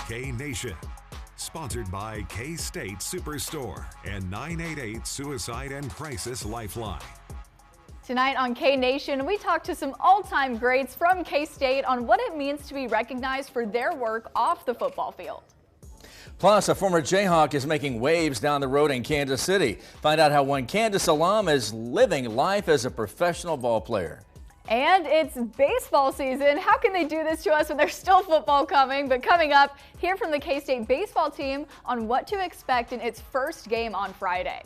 K-Nation. Sponsored by K-State Superstore and 988 Suicide and Crisis Lifeline. Tonight on K-Nation, we talk to some all-time greats from K-State on what it means to be recognized for their work off the football field. Plus, a former Jayhawk is making waves down the road in Kansas City. Find out how one Kansas alum is living life as a professional ball player. And it's baseball season. How can they do this to us when there's still football coming? But coming up, hear from the K-State baseball team on what to expect in its first game on Friday.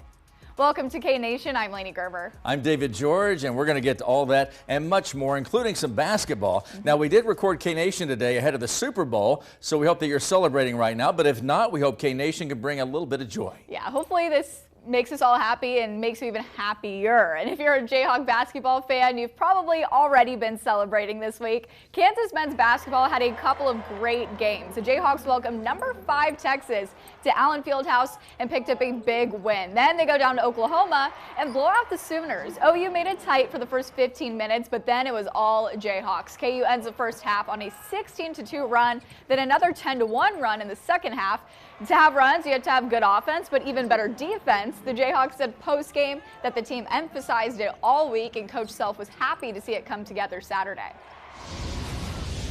Welcome to K-Nation. I'm Lainey Gerber. I'm David George, and we're going to get to all that and much more, including some basketball. Now, we did record K-Nation today ahead of the Super Bowl, so we hope that you're celebrating right now. But if not, we hope K-Nation can bring a little bit of joy. Yeah, hopefully this makes us all happy and makes you even happier. And if you're a Jayhawk basketball fan, you've probably already been celebrating this week. Kansas men's basketball had a couple of great games. The Jayhawks welcomed number 5 Texas to Allen Fieldhouse and picked up a big win. Then they go down to Oklahoma and blow out the Sooners. OU made it tight for the first 15 minutes, but then it was all Jayhawks. KU ends the first half on a 16-2 run, then another 10-1 run in the second half. To have runs, you have to have good offense, but even better defense. The Jayhawks said post-game that the team emphasized it all week, and Coach Self was happy to see it come together Saturday.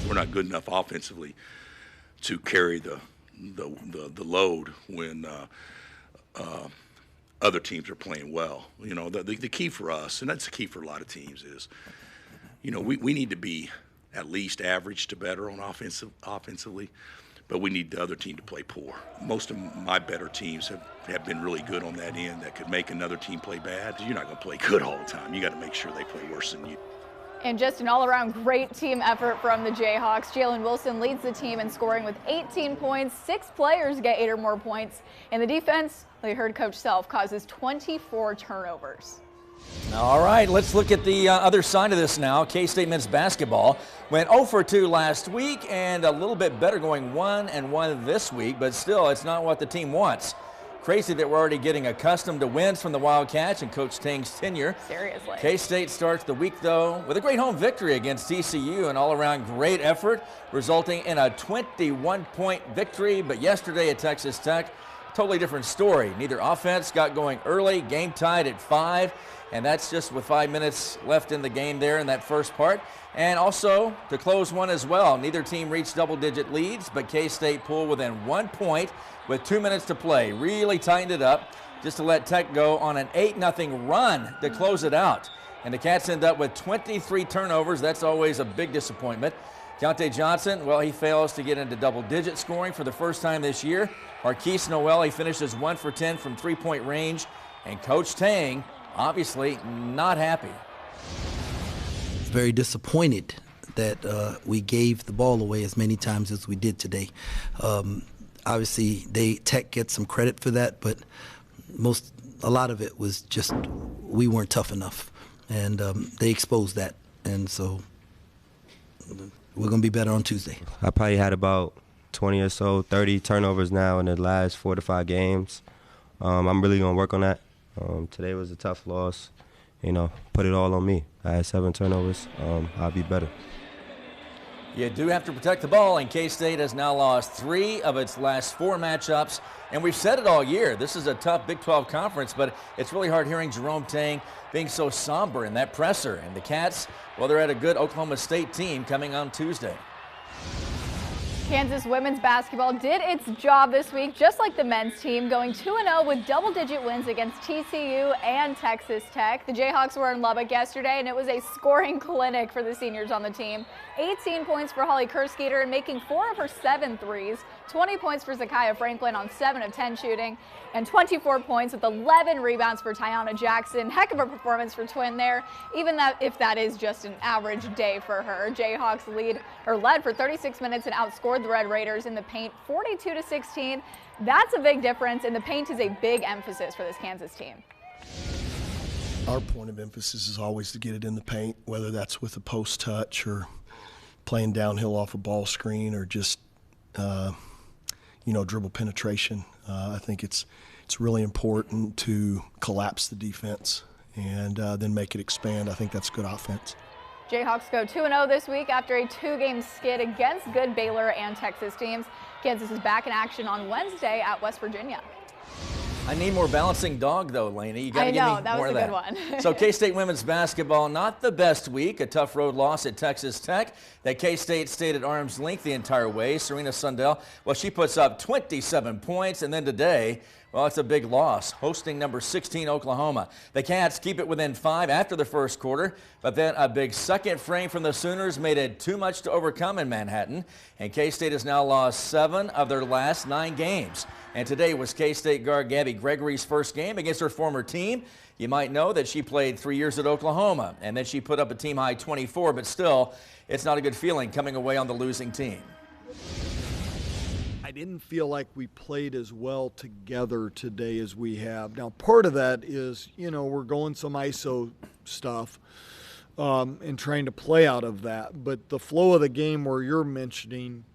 We're not good enough offensively to carry the load when other teams are playing well. You know, the key for us, and that's the key for a lot of teams, is, you know, we need to be at least average to better on offensively. But we need the other team to play poor. Most of my better teams have been really good on that end that could make another team play bad. You're not going to play good all the time. You got to make sure they play worse than you. And just an all-around great team effort from the Jayhawks. Jalen Wilson leads the team in scoring with 18 points. 6 players get 8 or more points. And the defense, like you heard Coach Self, causes 24 turnovers. All right, let's look at the other side of this now. K-State men's basketball went 0 for 2 last week and a little bit better, going 1-1 this week, but still it's not what the team wants. Crazy that we're already getting accustomed to wins from the Wildcats and Coach Tang's tenure. Seriously. K-State starts the week, though, with a great home victory against TCU, an all-around great effort, resulting in a 21-point victory. But yesterday at Texas Tech, totally different story. Neither offense got going early, game tied at 5. And that's just with 5 minutes left in the game there in that first part. And also, to close one as well, neither team reached double-digit leads, but K-State pulled within 1 point with 2 minutes to play. Really tightened it up just to let Tech go on an 8-0 run to close it out. And the Cats end up with 23 turnovers. That's always a big disappointment. Keontae Johnson, well, he fails to get into double-digit scoring for the first time this year. Marquise Noel, he finishes 1 for 10 from three-point range. And Coach Tang, obviously not happy. Very disappointed that we gave the ball away as many times as we did today. Obviously, Tech gets some credit for that, but a lot of it was just we weren't tough enough, and they exposed that. And so we're going to be better on Tuesday. I probably had about 20 or so, 30 turnovers now in the last 4 to 5 games. I'm really going to work on that. Today was a tough loss. You know, put it all on me. I had 7 turnovers. I'll be better. You do have to protect the ball, and K-State has now lost 3 of its last 4 matchups. And we've said it all year. This is a tough Big 12 conference, but it's really hard hearing Jerome Tang being so somber in that presser. And the Cats, well, they're at a good Oklahoma State team coming on Tuesday. Kansas women's basketball did its job this week, just like the men's team, going 2-0 with double-digit wins against TCU and Texas Tech. The Jayhawks were in Lubbock yesterday, and it was a scoring clinic for the seniors on the team. 18 points for Holly Kerskeeter and making 4 of her 7 threes, 20 points for Zakiya Franklin on 7 of 10 shooting, and 24 points with 11 rebounds for Tiana Jackson. Heck of a performance for Twin there, even if that is just an average day for her. Jayhawks led for 36 minutes and outscored the Red Raiders in the paint 42-16. That's a big difference, and the paint is a big emphasis for this Kansas team. Our point of emphasis is always to get it in the paint, whether that's with a post touch or playing downhill off a ball screen or just dribble penetration. I think it's really important to collapse the defense and then make it expand. I think that's good offense. Jayhawks go 2-0 this week after a 2-game skid against good Baylor and Texas teams. Kansas is back in action on Wednesday at West Virginia. I need more balancing dog, though, Lainey. You got to give me more of that. That was a good one. So K-State women's basketball, not the best week. A tough road loss at Texas Tech that K-State stayed at arm's length the entire way. Serena Sundell, well, she puts up 27 points. And then today, well, it's a big loss, hosting number 16 Oklahoma. The Cats keep it within 5 after the first quarter, but then a big second frame from the Sooners made it too much to overcome in Manhattan. And K-State has now lost 7 of their last 9 games. And today was K-State guard Gabby Gregory's first game against her former team. You might know that she played 3 years at Oklahoma, and then she put up a team-high 24, but still, it's not a good feeling coming away on the losing team. I didn't feel like we played as well together today as we have. Now, part of that is, we're going some ISO stuff and trying to play out of that. But the flow of the game where you're mentioning,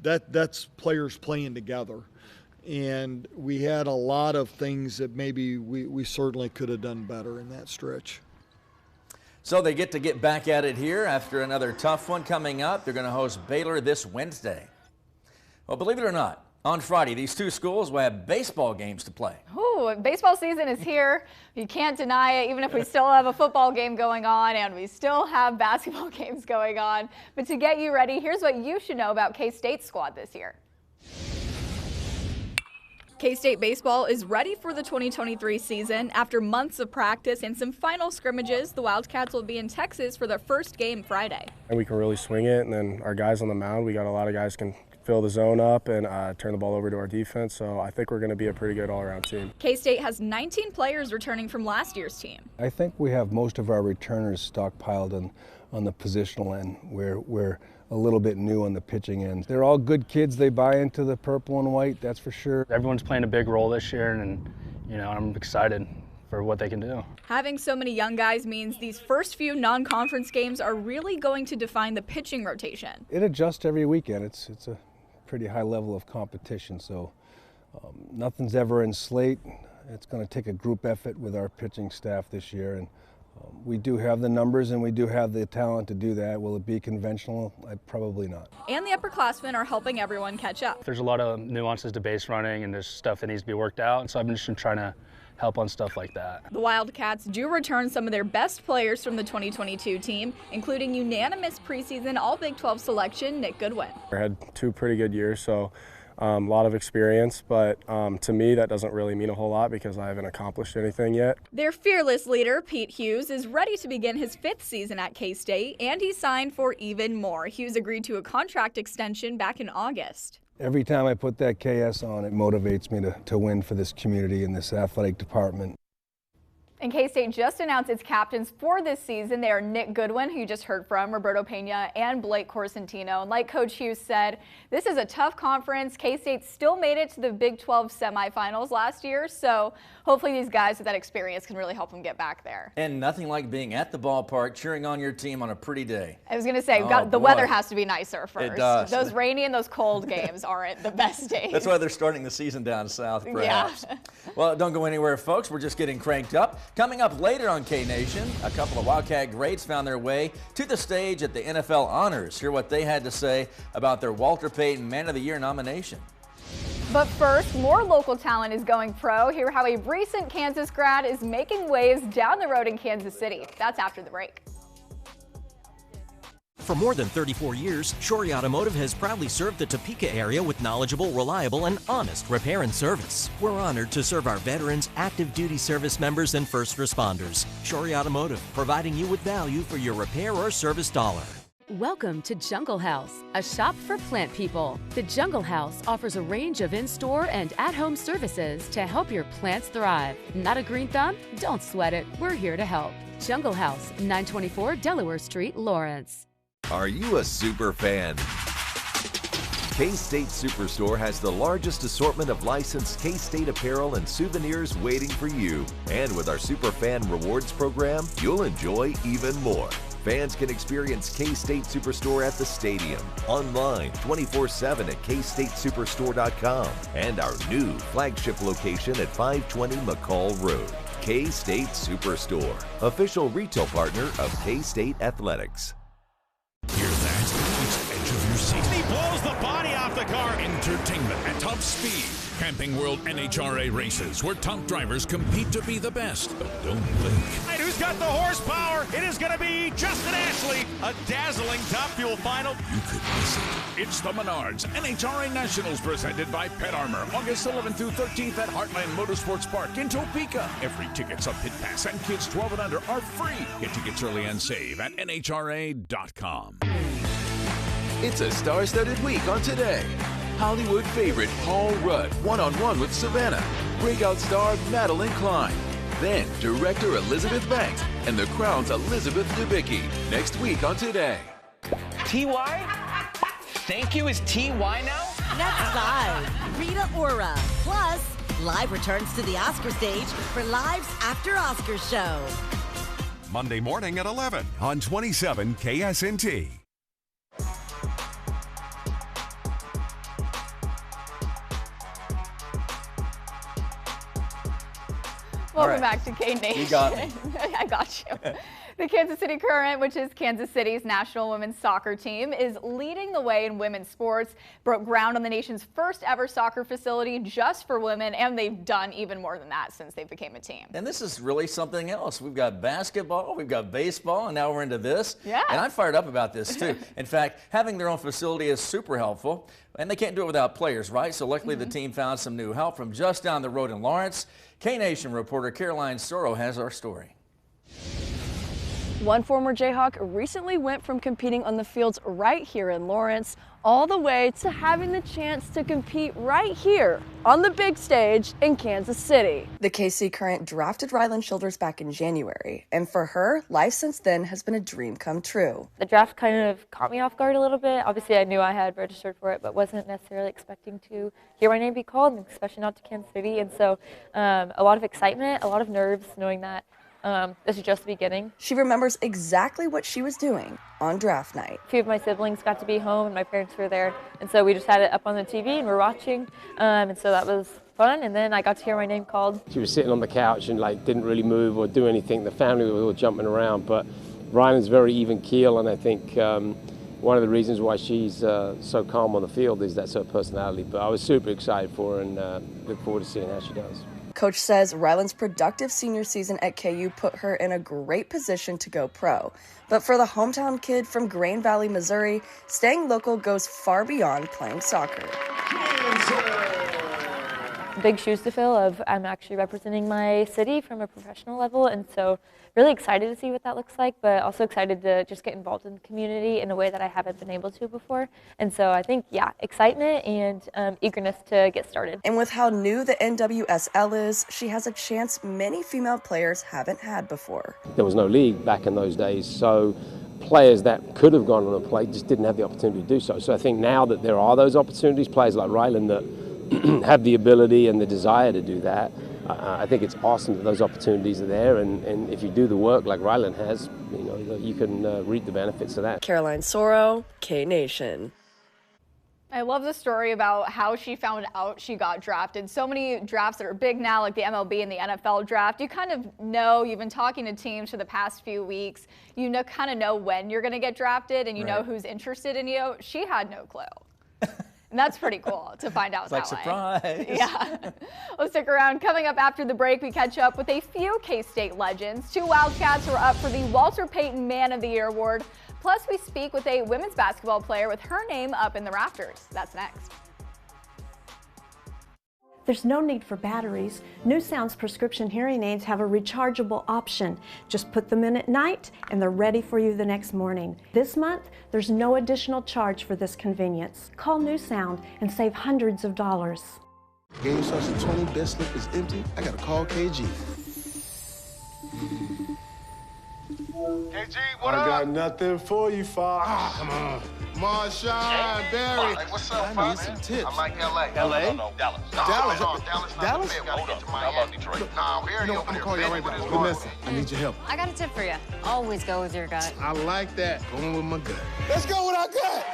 that's players playing together. And we had a lot of things that maybe we certainly could have done better in that stretch. So they get back at it here after another tough one coming up. They're going to host Baylor this Wednesday. Well, believe it or not, on Friday, these two schools will have baseball games to play. Ooh, baseball season is here. You can't deny it, even if we still have a football game going on and we still have basketball games going on. But to get you ready, here's what you should know about K-State's squad this year. K-State baseball is ready for the 2023 season. After months of practice and some final scrimmages, the Wildcats will be in Texas for their first game Friday. And we can really swing it, and then our guys on the mound, we got a lot of guys can fill the zone up and turn the ball over to our defense, so I think we're going to be a pretty good all-around team. K-State has 19 players returning from last year's team. I think we have most of our returners stockpiled on the positional end, where we're a little bit new on the pitching end. They're all good kids. They buy into the purple and white, that's for sure. Everyone's playing a big role this year, and I'm excited for what they can do. Having so many young guys means these first few non-conference games are really going to define the pitching rotation. It adjusts every weekend. It's a pretty high level of competition, so nothing's ever in slate. It's going to take a group effort with our pitching staff this year, and we do have the numbers and we do have the talent to do that. Will it be conventional? Probably not. And the upperclassmen are helping everyone catch up. There's a lot of nuances to base running, and there's stuff that needs to be worked out, and so I've been just trying to help on stuff like that. The Wildcats do return some of their best players from the 2022 team, including unanimous preseason All-Big 12 selection Nick Goodwin. I had 2 pretty good years, so a lot of experience, but to me that doesn't really mean a whole lot because I haven't accomplished anything yet. Their fearless leader, Pete Hughes, is ready to begin his 5th season at K-State, and he signed for even more. Hughes agreed to a contract extension back in August. Every time I put that KS on, it motivates me to win for this community and this athletic department. And K-State just announced its captains for this season. They are Nick Goodwin, who you just heard from, Roberto Pena, and Blake Corsentino. And like Coach Hughes said, this is a tough conference. K-State still made it to the Big 12 semifinals last year, so hopefully these guys with that experience can really help them get back there. And nothing like being at the ballpark cheering on your team on a pretty day. I was going to say, the weather has to be nicer first. It does. Those rainy and those cold games aren't the best days. That's why they're starting the season down south, perhaps. Yeah. Well, don't go anywhere, folks. We're just getting cranked up. Coming up later on K-Nation, a couple of Wildcat greats found their way to the stage at the NFL Honors. Hear what they had to say about their Walter Payton Man of the Year nomination. But first, more local talent is going pro. Hear how a recent Kansas grad is making waves down the road in Kansas City. That's after the break. For more than 34 years, Shorey Automotive has proudly served the Topeka area with knowledgeable, reliable, and honest repair and service. We're honored to serve our veterans, active duty service members, and first responders. Shorey Automotive, providing you with value for your repair or service dollar. Welcome to Jungle House, a shop for plant people. The Jungle House offers a range of in-store and at-home services to help your plants thrive. Not a green thumb? Don't sweat it. We're here to help. Jungle House, 924 Delaware Street, Lawrence. Are you a super fan? K-State Superstore has the largest assortment of licensed K-State apparel and souvenirs waiting for you. And with our Superfan Rewards program, you'll enjoy even more. Fans can experience K-State Superstore at the stadium, online 24/7 at kstatesuperstore.com, and our new flagship location at 520 McCall Road. K-State Superstore, official retail partner of K-State Athletics. Hear that? It's edge of your seat. He blows the body off the car. Entertainment at top speed. Camping World NHRA races where top drivers compete to be the best. But don't blink. And who's got the horsepower? It is going to be Justin Ashley. A dazzling Top Fuel final. You could miss it. It's the Menards NHRA Nationals presented by Pet Armor. August 11th through 13th at Heartland Motorsports Park in Topeka. Every ticket's a pit pass and kids 12 and under are free. Get tickets early and save at NHRA.com. It's a star-studded week on Today. Hollywood favorite Paul Rudd one-on-one with Savannah. Breakout star Madeline Klein. Then director Elizabeth Banks and The Crown's Elizabeth Debicki. Next week on Today. TY? Thank you is TY now? Next live, Rita Ora. Plus, Live returns to the Oscar stage for Live's After Oscars show. Monday morning at 11 on 27 KSNT. Welcome back to K-Nation. You got me. I got you. The Kansas City Current, which is Kansas City's national women's soccer team, is leading the way in women's sports, broke ground on the nation's first ever soccer facility just for women, and they've done even more than that since they became a team. And this is really something else. We've got basketball, we've got baseball, and now we're into this. Yeah. And I'm fired up about this too. In fact, having their own facility is super helpful, and they can't do it without players, right? So luckily the team found some new help from just down the road in Lawrence. K-Nation reporter Caroline Soro has our story. One former Jayhawk recently went from competing on the fields right here in Lawrence all the way to having the chance to compete right here on the big stage in Kansas City. The KC Current drafted Rylan Childers back in January, and for her, life since then has been a dream come true. The draft kind of caught me off guard a little bit. Obviously, I knew I had registered for it, but wasn't necessarily expecting to hear my name be called, especially not to Kansas City. And so a lot of excitement, a lot of nerves, knowing that this is just the beginning. She remembers exactly what she was doing on draft night. A few of my siblings got to be home and my parents were there, and so we just had it up on the TV and we're watching, and so that was fun. And then I got to hear my name called. She was sitting on the couch and didn't really move or do anything. The family was all jumping around, but Rylan's very even keel, and I think one of the reasons why she's so calm on the field is that's her personality. But I was super excited for her and look forward to seeing how she does. Coach says Rylan's productive senior season at KU put her in a great position to go pro. But for the hometown kid from Grain Valley, Missouri, staying local goes far beyond playing soccer. Big shoes to fill of I'm actually representing my city from a professional level, and so really excited to see what that looks like, but also excited to just get involved in the community in a way that I haven't been able to before. And so I think, yeah, excitement and eagerness to get started. And with how new the NWSL is, she has a chance many female players haven't had before. There was no league back in those days, so players that could have gone on a play just didn't have the opportunity to do so. So I think now that there are those opportunities, players like Rylan that have the ability and the desire to do that, I think it's awesome that those opportunities are there, and if you do the work like Rylan has, you can reap the benefits of that. Caroline Soro, K-Nation. I love the story about how she found out she got drafted. So many drafts that are big now, like the MLB and the NFL draft, you kind of know, you've been talking to teams for the past few weeks, kind of know when you're going to get drafted and you know who's interested in you. She had no clue. And that's pretty cool to find out that way. Surprise. Yeah. Well, stick around. Coming up after the break, we catch up with a few K-State legends. 2 Wildcats were up for the Walter Payton Man of the Year award. Plus, we speak with a women's basketball player with her name up in the rafters. That's next. There's no need for batteries. New Sound's prescription hearing aids have a rechargeable option. Just put them in at night and they're ready for you the next morning. This month, there's no additional charge for this convenience. Call New Sound and save hundreds of dollars. Game starts at 20, best slip is empty. I gotta call KG. KG, what up? I got nothing for you, Fox. Oh, come on. Marshawn, Barry. Hey, what's up, I need some tips. I like LA. LA? No, Dallas. Dallas? Dallas? Hold up. How about Detroit? Nah, Barry over there. Call you right back. Vanessa, I need your help. I got a tip for you. Always go with your gut. I like that. Going with my gut. Let's go with our gut.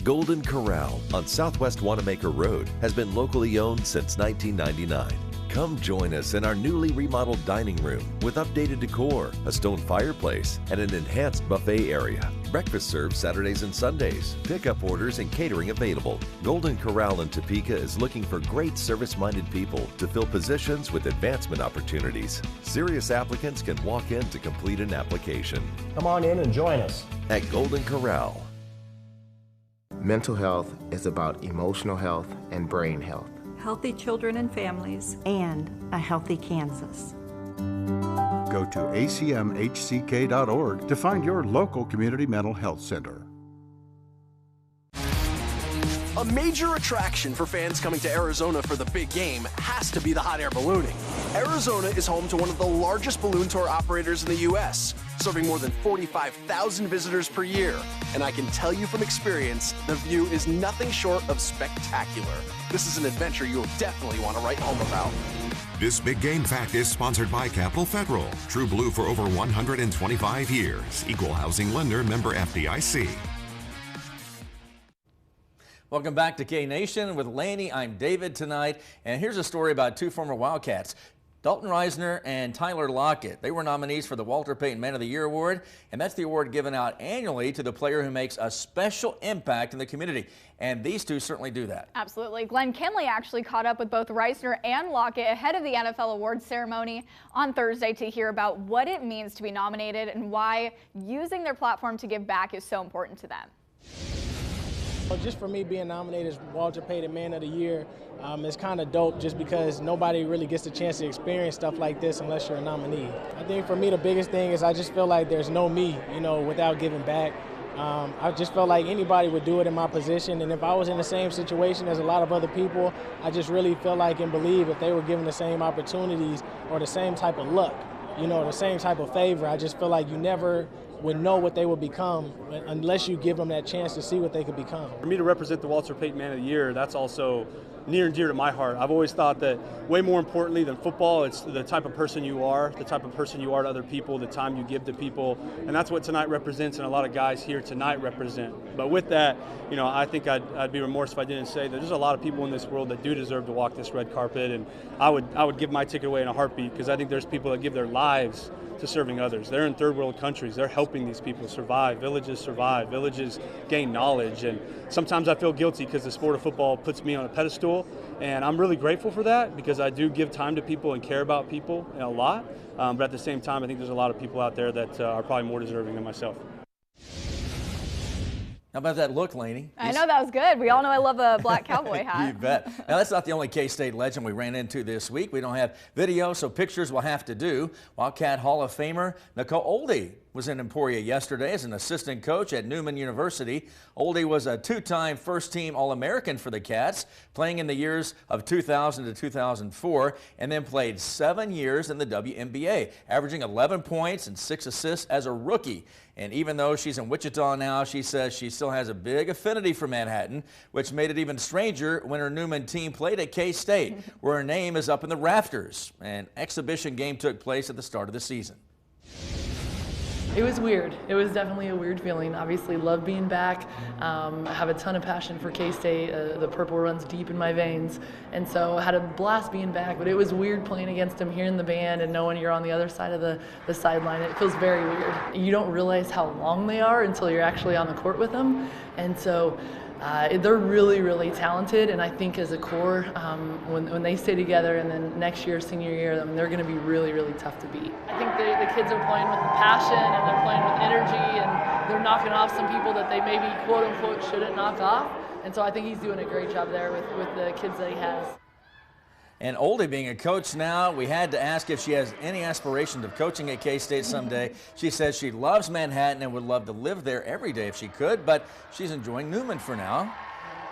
Golden Corral on Southwest Wanamaker Road has been locally owned since 1999. Come join us in our newly remodeled dining room with updated decor, a stone fireplace, and an enhanced buffet area. Breakfast served Saturdays and Sundays. Pickup orders and catering available. Golden Corral in Topeka is looking for great service-minded people to fill positions with advancement opportunities. Serious applicants can walk in to complete an application. Come on in and join us at Golden Corral. Mental health is about emotional health and brain health. Healthy children and families, and a healthy Kansas. Go to acmhck.org to find your local community mental health center. A major attraction for fans coming to Arizona for the big game has to be the hot air ballooning. Arizona is home to one of the largest balloon tour operators in the U.S., serving more than 45,000 visitors per year. And I can tell you from experience, the view is nothing short of spectacular. This is an adventure you'll definitely want to write home about. This Big Game Fact is sponsored by Capital Federal. True Blue for over 125 years. Equal housing lender, member FDIC. Welcome back to K-Nation with Laney. I'm David tonight, and here's a story about two former Wildcats, Dalton Reisner and Tyler Lockett. They were nominees for the Walter Payton Man of the Year Award, and that's the award given out annually to the player who makes a special impact in the community. And these two certainly do that. Absolutely. Glenn Kinley actually caught up with both Reisner and Lockett ahead of the NFL awards ceremony on Thursday to hear about what it means to be nominated and why using their platform to give back is so important to them. Well, just for me being nominated as Walter Payton Man of the Year, it's kind of dope just because nobody really gets the chance to experience stuff like this unless you're a nominee. I think for me the biggest thing is I just feel like there's no me, without giving back. I just felt like anybody would do it in my position, and if I was in the same situation as a lot of other people, I just really feel like and believe if they were given the same opportunities or the same type of luck, the same type of favor, I just feel like you never would know what they would become unless you give them that chance to see what they could become. For me to represent the Walter Payton Man of the Year, that's also near and dear to my heart. I've always thought that way more importantly than football, it's the type of person you are, the type of person you are to other people, the time you give to people, and that's what tonight represents and a lot of guys here tonight represent. But with that, I think I'd be remorse if I didn't say that there's a lot of people in this world that do deserve to walk this red carpet, and I would give my ticket away in a heartbeat because I think there's people that give their lives to serving others. They're in third world countries. They're helping these people survive. Villages gain knowledge. And sometimes I feel guilty because the sport of football puts me on a pedestal. And I'm really grateful for that because I do give time to people and care about people a lot. But at the same time, I think there's a lot of people out there that are probably more deserving than myself. How about that look, Laney? I know that was good. We all know I love a black cowboy hat. You bet. Now, that's not the only K-State legend we ran into this week. We don't have video, so pictures will have to do. Wildcat Hall of Famer Nicole Oldie was in Emporia yesterday as an assistant coach at Newman University. Oldie was a two-time first-team All-American for the Cats, playing in the years of 2000 to 2004, and then played 7 years in the WNBA, averaging 11 points and 6 assists as a rookie. And even though she's in Wichita now, she says she still has a big affinity for Manhattan, which made it even stranger when her Newman team played at K-State, where her name is up in the rafters. An exhibition game took place at the start of the season. It was weird. It was definitely a weird feeling. Obviously, love being back. I have a ton of passion for K-State. The purple runs deep in my veins. And so I had a blast being back, but it was weird playing against them, hearing the band and knowing you're on the other side of the sideline. It feels very weird. You don't realize how long they are until you're actually on the court with them. And so they're really, really talented, and I think as a core, when they stay together and then next year, senior year, they're going to be really, really tough to beat. I think the kids are playing with passion, and they're playing with energy, and they're knocking off some people that they maybe, quote unquote, shouldn't knock off. And so I think he's doing a great job there with the kids that he has. And Oldie being a coach now, we had to ask if she has any aspiration of coaching at K-State someday. She says she loves Manhattan and would love to live there every day if she could, but she's enjoying Newman for now.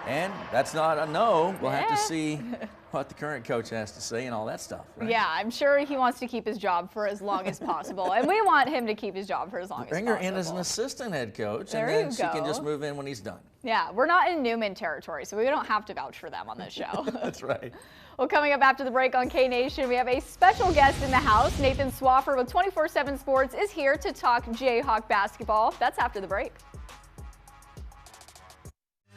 And that's not a no. We'll have to see what the current coach has to say and all that stuff. Right? Yeah, I'm sure he wants to keep his job for as long as possible. And we want him to keep his job for as long as possible. Bring her in as an assistant head coach, there and then you she go. can just move in when he's done. Yeah, we're not in Newman territory, so we don't have to vouch for them on this show. That's right. Well, coming up after the break on K-Nation, we have a special guest in the house. Nathan Swaffer with 24/7 Sports is here to talk Jayhawk basketball. That's after the break.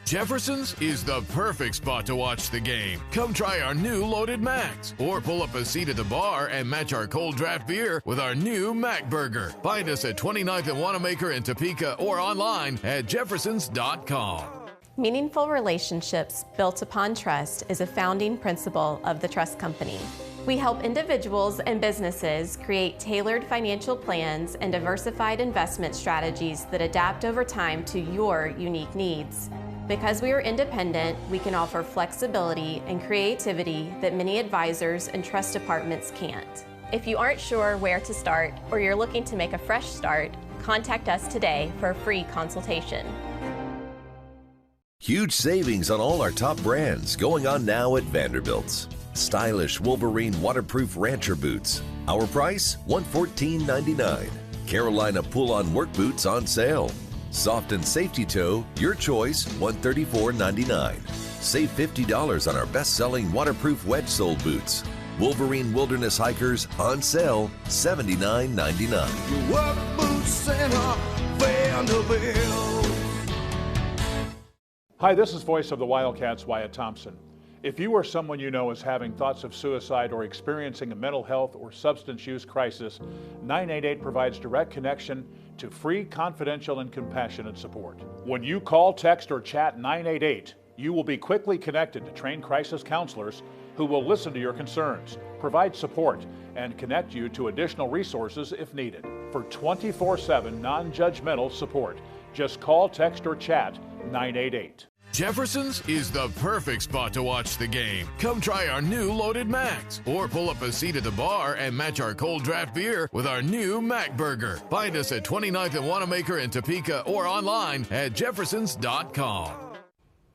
Jefferson's is the perfect spot to watch the game. Come try our new Loaded Macs, or pull up a seat at the bar and match our cold draft beer with our new Mac Burger. Find us at 29th and Wanamaker in Topeka or online at jeffersons.com. Meaningful relationships built upon trust is a founding principle of the Trust Company. We help individuals and businesses create tailored financial plans and diversified investment strategies that adapt over time to your unique needs. Because we are independent, we can offer flexibility and creativity that many advisors and trust departments can't. If you aren't sure where to start or you're looking to make a fresh start, contact us today for a free consultation. Huge savings on all our top brands going on now at Vanderbilt's. Stylish Wolverine waterproof rancher boots. Our price, $114.99. Carolina pull-on work boots on sale. Soft and safety toe, your choice, $134.99. Save $50 on our best-selling waterproof wedge sole boots. Wolverine Wilderness Hikers on sale, $79.99. Work boots center, Vanderbilt. Hi, this is voice of the Wildcats, Wyatt Thompson. If you or someone you know is having thoughts of suicide or experiencing a mental health or substance use crisis, 988 provides direct connection to free, confidential, and compassionate support. When you call, text, or chat 988, you will be quickly connected to trained crisis counselors who will listen to your concerns, provide support, and connect you to additional resources if needed. For 24/7 non-judgmental support, just call, text, or chat 988. Jefferson's is the perfect spot to watch the game. Come try our new Loaded Macs, or pull up a seat at the bar and match our cold draft beer with our new Mac Burger. Find us at 29th and Wanamaker in Topeka or online at jeffersons.com.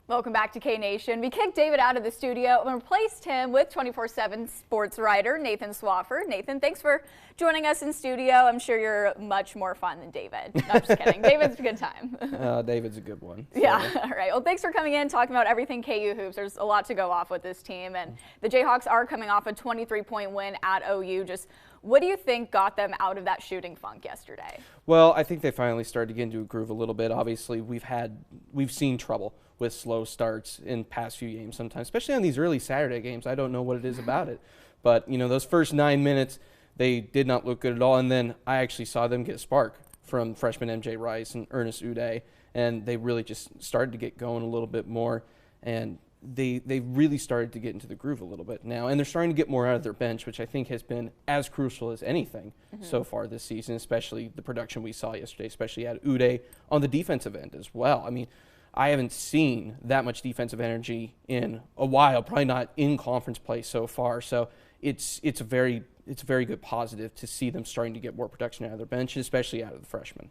Welcome back to K-Nation. We kicked David out of the studio and replaced him with 24/7 sports writer Nathan Swafford. Nathan, thanks for joining us in studio. I'm sure you're much more fun than David. No, I'm just kidding. David's a good time. David's a good one. So. Yeah, all right. Well, thanks for coming in, talking about everything KU hoops. There's a lot to go off with this team, and the Jayhawks are coming off a 23-point win at OU. Just what do you think got them out of that shooting funk yesterday? Well, I think they finally started to get into a groove a little bit. Obviously, we've seen trouble with slow starts in past few games sometimes, especially on these early Saturday games. I don't know what it is about it. But, you know, those first 9 minutes, they did not look good at all. And then I actually saw them get a spark from freshman MJ Rice and Ernest Uday, and they really just started to get going a little bit more. And they really started to get into the groove a little bit now. And they're starting to get more out of their bench, which I think has been as crucial as anything so far this season, especially the production we saw yesterday, especially at Uday on the defensive end as well. I mean, I haven't seen that much defensive energy in a while, probably not in conference play so far. So it's a very good positive to see them starting to get more production out of their bench, especially out of the freshmen.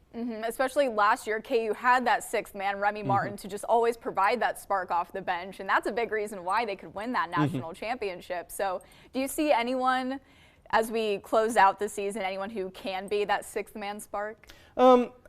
Especially last year, KU had that sixth man, Remy Martin, to just always provide that spark off the bench, and that's a big reason why they could win that national championship. So do you see anyone, as we close out the season, anyone who can be that sixth man spark?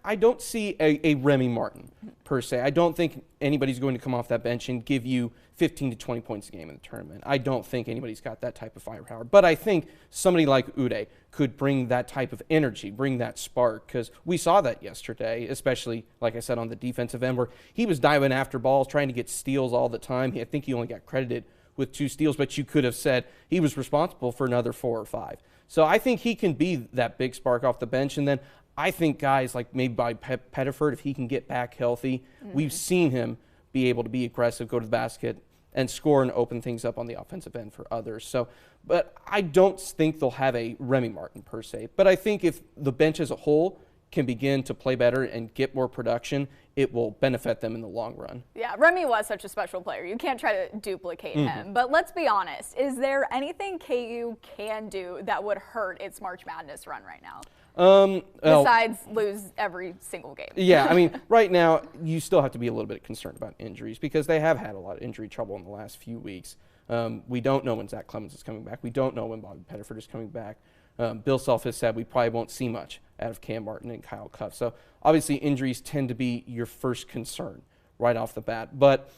I don't see a Remy Martin per se. I don't think anybody's going to come off that bench and give you 15 to 20 points a game in the tournament. I don't think anybody's got that type of firepower. But I think somebody like Uday could bring that type of energy, bring that spark, because we saw that yesterday, especially, like I said, on the defensive end, where he was diving after balls, trying to get steals all the time. I think he only got credited with 2 steals, but you could have said he was responsible for another 4 or 5. So I think he can be that big spark off the bench. And then I think guys like maybe by Pettiford, if he can get back healthy, we've seen him be able to be aggressive, go to the basket, and score and open things up on the offensive end for others. So, but I don't think they'll have a Remy Martin per se. But I think if the bench as a whole can begin to play better and get more production, it will benefit them in the long run. Yeah, Remy was such a special player. You can't try to duplicate him. But let's be honest, is there anything KU can do that would hurt its March Madness run right now? Besides lose every single game. Yeah, I mean, right now you still have to be a little bit concerned about injuries because they have had a lot of injury trouble in the last few weeks. We don't know when Zach Clemens is coming back. We don't know when Bobby Pettiford is coming back. Bill Self has said we probably won't see much out of Cam Martin and Kyle Cuff. So obviously injuries tend to be your first concern right off the bat. But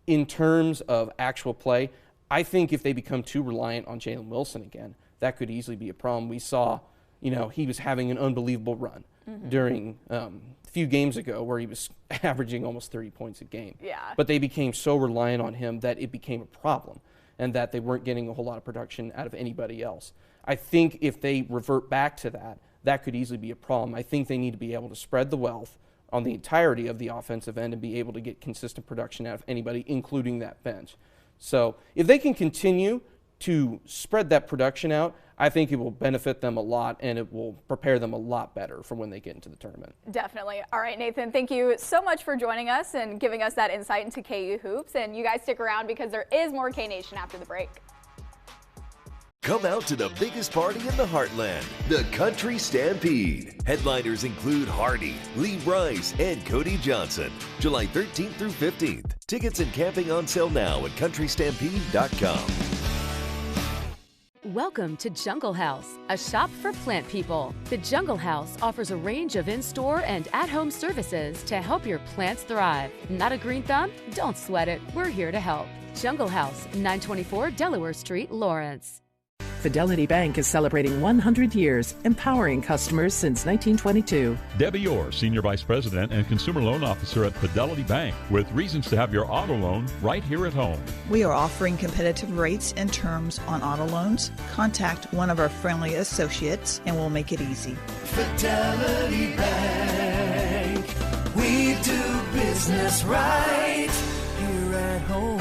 in terms of actual play, I think if they become too reliant on Jalen Wilson again, that could easily be a problem. We saw, you know, he was having an unbelievable run during a few games ago where he was averaging almost 30 points a game. Yeah. But they became so reliant on him that it became a problem and that they weren't getting a whole lot of production out of anybody else. I think if they revert back to that, that could easily be a problem. I think they need to be able to spread the wealth on the entirety of the offensive end and be able to get consistent production out of anybody, including that bench. So if they can continue to spread that production out, I think it will benefit them a lot and it will prepare them a lot better for when they get into the tournament. Definitely. All right, Nathan, thank you so much for joining us and giving us that insight into KU hoops. And you guys stick around because there is more K-Nation after the break. Come out to the biggest party in the heartland, the Country Stampede. Headliners include Hardy, Lee Bryce, and Cody Johnson. July 13th through 15th. Tickets and camping on sale now at countrystampede.com. Welcome to Jungle House, a shop for plant people. The Jungle House offers a range of in-store and at-home services to help your plants thrive. Not a green thumb? Don't sweat it. We're here to help. Jungle House, 924 Delaware Street, Lawrence. Fidelity Bank is celebrating 100 years, empowering customers since 1922. Debbie Orr, Senior Vice President and Consumer Loan Officer at Fidelity Bank, with reasons to have your auto loan right here at home. We are offering competitive rates and terms on auto loans. Contact one of our friendly associates and we'll make it easy. Fidelity Bank, we do business right here at home.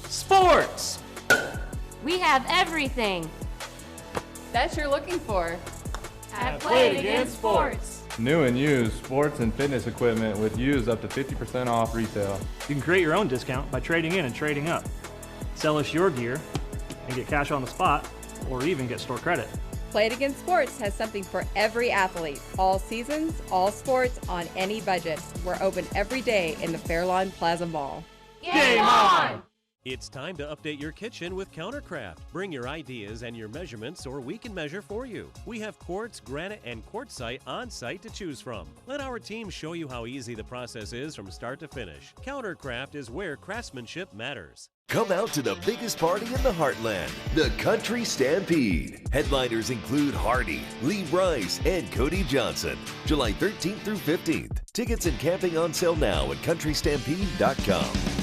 Sports! We have everything that you're looking for at Play It Again Sports. New and used sports and fitness equipment with used up to 50% off retail. You can create your own discount by trading in and trading up. Sell us your gear and get cash on the spot or even get store credit. Play It Again Sports has something for every athlete. All seasons, all sports, on any budget. We're open every day in the Fairlawn Plaza Mall. Game on! It's time to update your kitchen with Countercraft. Bring your ideas and your measurements or we can measure for you. We have quartz, granite, and quartzite on site to choose from. Let our team show you how easy the process is from start to finish. Countercraft is where craftsmanship matters. Come out to the biggest party in the heartland, the Country Stampede. Headliners include Hardy, Lee Bryce, and Cody Johnson. July 13th through 15th. Tickets and camping on sale now at countrystampede.com.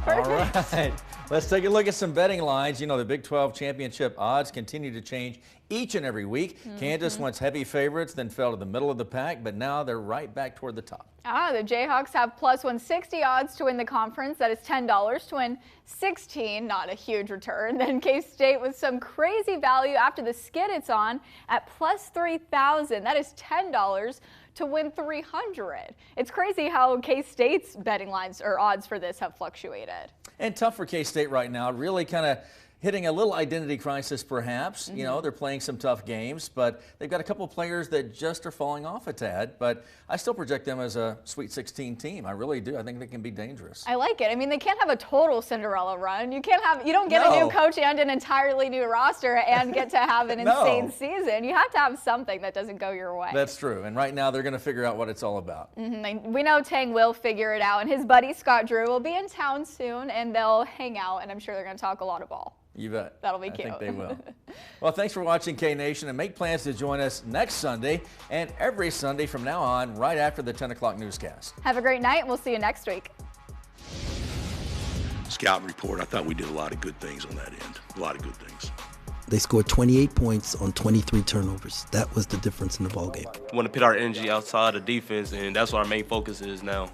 All right, let's take a look at some betting lines. You know, the Big 12 championship odds continue to change each and every week. Kansas once heavy favorites, then fell to the middle of the pack, but now they're right back toward the top. The Jayhawks have plus 160 odds to win the conference. That is $10 to win 16, not a huge return. Then K-State with some crazy value after the skid it's on at plus 3,000. That is $10 to win 300. It's crazy how K-State's betting lines or odds for this have fluctuated. And tough for K-State right now, really kind of hitting a little identity crisis perhaps. You know, they're playing some tough games, but they've got a couple of players that just are falling off a tad, but I still project them as a Sweet 16 team. I really do. I think they can be dangerous. I like it. I mean, they can't have a total Cinderella run. You don't get a new coach and an entirely new roster and get to have an insane season. You have to have something that doesn't go your way. That's true. And right now they're going to figure out what it's all about. We know Tang will figure it out, and his buddy Scott Drew will be in town soon, and they'll hang out, and I'm sure they're going to talk a lot of ball. You bet. That'll be cute. I think they will. Well, thanks for watching K-Nation, and make plans to join us next Sunday and every Sunday from now on, right after the 10 o'clock newscast. Have a great night, and we'll see you next week. Scouting report, I thought we did a lot of good things on that end. A lot of good things. They scored 28 points on 23 turnovers. That was the difference in the ballgame. We want to put our energy outside of defense, and that's what our main focus is now.